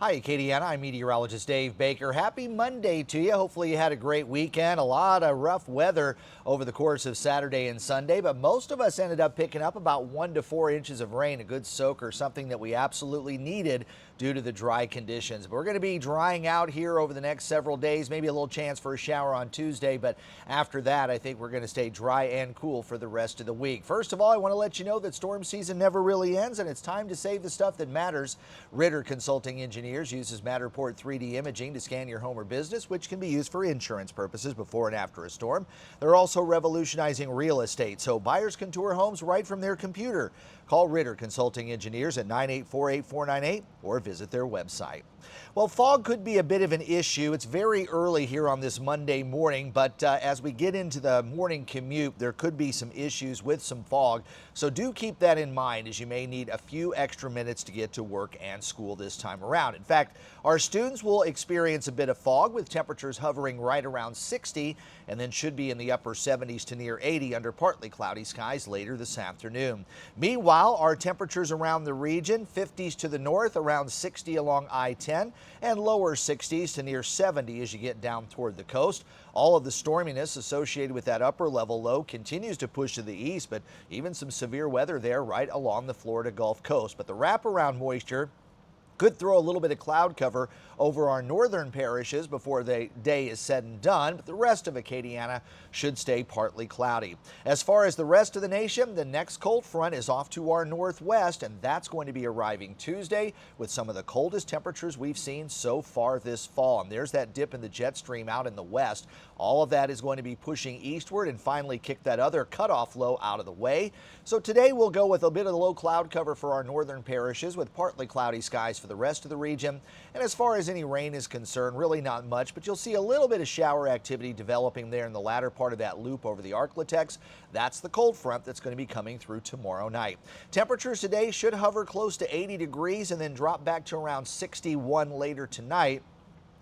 Hi, Acadiana. I'm meteorologist Dave Baker. Happy Monday to you. Hopefully you had a great weekend. A lot of rough weather over the course of Saturday and Sunday, but most of us ended up picking up about 1 to 4 inches of rain, a good soaker, something that we absolutely needed due to the dry conditions. But we're going to be drying out here over the next several days, maybe a little chance for a shower on Tuesday, but after that, I think we're going to stay dry and cool for the rest of the week. First of all, I want to let you know that storm season never really ends, and it's time to save the stuff that matters. Ritter Consulting Engineers uses Matterport 3D imaging to scan your home or business, which can be used for insurance purposes before and after a storm. They're also revolutionizing real estate, so buyers can tour homes right from their computer. Call Ritter Consulting Engineers at 984-8498 or visit their website. Well, fog could be a bit of an issue. It's very early here on this Monday morning, but as we get into the morning commute, there could be some issues with some fog. So do keep that in mind, as you may need a few extra minutes to get to work and school this time around. In fact, our students will experience a bit of fog with temperatures hovering right around 60 and then should be in the upper 70s to near 80 under partly cloudy skies later this afternoon. Meanwhile, our temperatures around the region, 50s to the north, around 60 along I-10, and lower 60s to near 70 as you get down toward the coast. All of the storminess associated with that upper level low continues to push to the east, but even some severe weather there right along the Florida Gulf Coast. But the wraparound moisture could throw a little bit of cloud cover over our northern parishes before the day is said and done, but the rest of Acadiana should stay partly cloudy. As far as the rest of the nation, the next cold front is off to our northwest, and that's going to be arriving Tuesday with some of the coldest temperatures we've seen so far this fall. And there's that dip in the jet stream out in the west. All of that is going to be pushing eastward and finally kick that other cutoff low out of the way. So today we'll go with a bit of low cloud cover for our northern parishes with partly cloudy skies for the rest of the region. And as far as any rain is concerned, really not much, but you'll see a little bit of shower activity developing there in the latter part of that loop over the Arklatex. That's the cold front that's going to be coming through tomorrow night. Temperatures today should hover close to 80 degrees and then drop back to around 61 later tonight.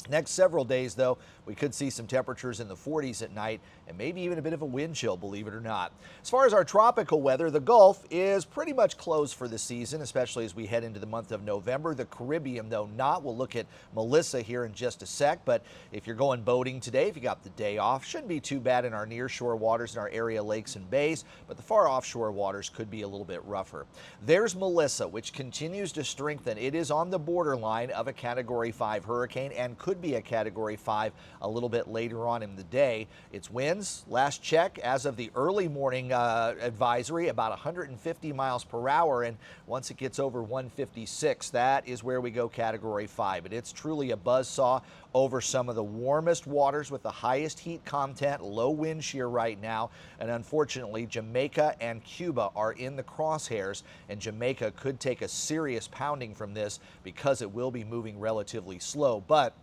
Next several days, though, we could see some temperatures in the 40s at night and maybe even a bit of a wind chill, believe it or not. As far as our tropical weather, the Gulf is pretty much closed for the season, especially as we head into the month of November. The Caribbean, though, not. We'll look at Melissa here in just a sec, but if you're going boating today, if you got the day off, shouldn't be too bad in our nearshore waters and our area lakes and bays, but the far offshore waters could be a little bit rougher. There's Melissa, which continues to strengthen. It is on the borderline of a Category 5 hurricane and could be a Category 5 a little bit later on in the day. Its winds, last check, as of the early morning advisory, about 150 miles per hour, and once it gets over 156, that is where we go Category 5. But it's truly a buzzsaw over some of the warmest waters with the highest heat content, low wind shear right now, and unfortunately Jamaica and Cuba are in the crosshairs, and Jamaica could take a serious pounding from this because it will be moving relatively slow. But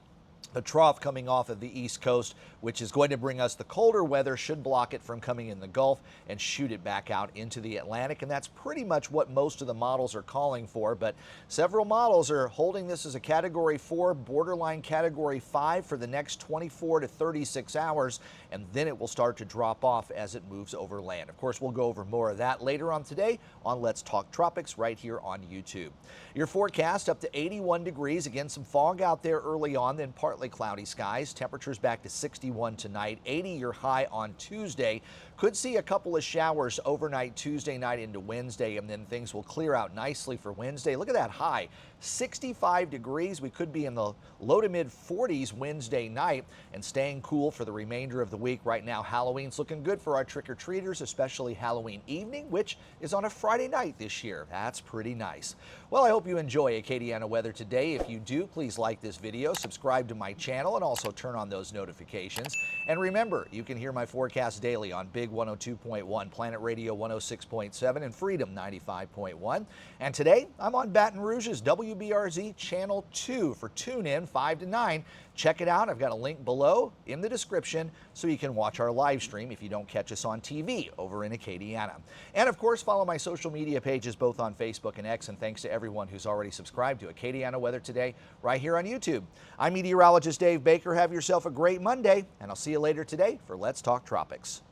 a trough coming off of the east coast, which is going to bring us the colder weather, should block it from coming in the Gulf and shoot it back out into the Atlantic. And that's pretty much what most of the models are calling for. But several models are holding this as a Category 4, borderline Category 5 for the next 24 to 36 hours. And then it will start to drop off as it moves over land. Of course, we'll go over more of that later on today on Let's Talk Tropics right here on YouTube. Your forecast up to 81 degrees. Again, some fog out there early on, then partly cloudy skies. Temperatures back to 61 tonight, 80 your high on Tuesday. Could see a couple of showers overnight Tuesday night into Wednesday, and then things will clear out nicely for Wednesday. Look at that high, 65 degrees. We could be in the low to mid 40s Wednesday night and staying cool for the remainder of the week. Right now, Halloween's looking good for our trick-or-treaters, especially Halloween evening, which is on a Friday night this year. That's pretty nice. Well, I hope you enjoy Acadiana weather today. If you do, please like this video, subscribe to my channel, and also turn on those notifications. And remember, you can hear my forecast daily on Big 102.1, Planet Radio 106.7, and Freedom 95.1. And today, I'm on Baton Rouge's WBRZ Channel 2 for Tune In 5 to 9. Check it out. I've got a link below in the description so you can watch our live stream if you don't catch us on TV over in Acadiana. And of course, follow my social media pages both on Facebook and X. And thanks to everyone who's already subscribed to Acadiana Weather Today right here on YouTube. I'm meteorologist Dave Baker. Have yourself a great Monday, and I'll see you later today for Let's Talk Tropics.